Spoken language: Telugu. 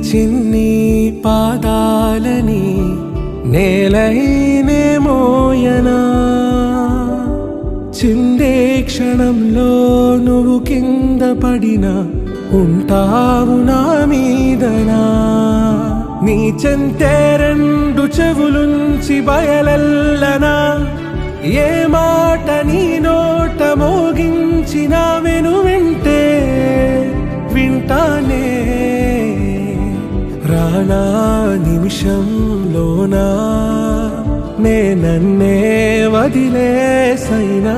చిన్ని పాదాలని నేలైనే మోయనా చిందే క్షణంలో నువ్వు కింద పడినా ఉంటావు నా మీదనా నీ చెంతే రెండు చెవులుంచి బయలెల్లనా ఏ మాట నీ నోట మోగించిన వెను వింటే వింటానే రానా నిమిషంలోనా నే నన్నే వదిలేసైనా